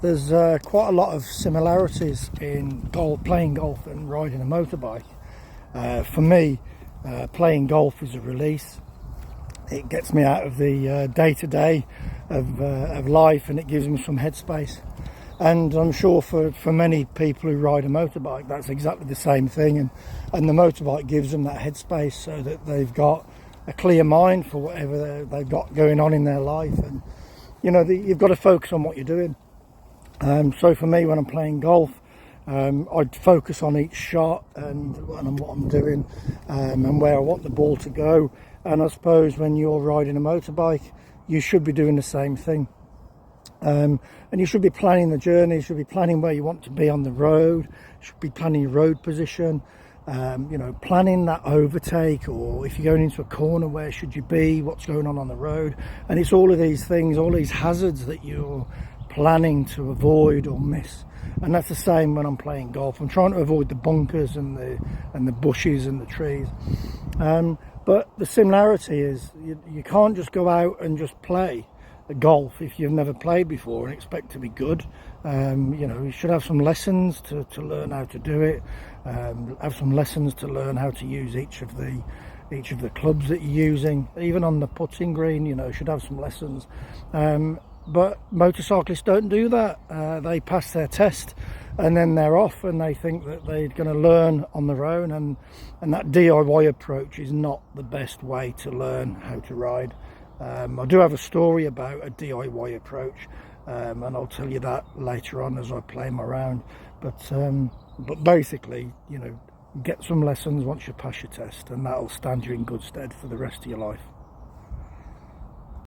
There's quite a lot of similarities in playing golf and riding a motorbike. For me, playing golf is a release. It gets me out of the day-to-day of life, and it gives me some headspace. And I'm sure for many people who ride a motorbike, that's exactly the same thing. And the motorbike gives them that headspace so that they've got a clear mind for whatever they've got going on in their life. And you've got to focus on what you're doing. So for me, when I'm playing golf, I'd focus on each shot and what I'm doing, and where I want the ball to go. And I suppose when you're riding a motorbike, you should be doing the same thing. And you should be planning the journey, you should be planning where you want to be on the road, you should be planning your road position, planning that overtake, or if you're going into a corner, where should you be, what's going on the road. And it's all of these things, all these hazards that you're planning to avoid or miss. And that's the same when I'm playing golf. I'm trying to avoid the bunkers and the bushes and the trees. But the similarity is you can't just go out and just play golf if you've never played before and expect to be good. You should have some lessons to learn how to do it. Have some lessons to learn how to use each of the clubs that you're using. Even on the putting green, should have some lessons. But motorcyclists don't do that. They pass their test and then they're off, and they think that they're going to learn on their own, and that DIY approach is not the best way to learn how to ride. I do have a story about a DIY approach, and I'll tell you that later on as I play my round. But basically, get some lessons once you pass your test, and that'll stand you in good stead for the rest of your life.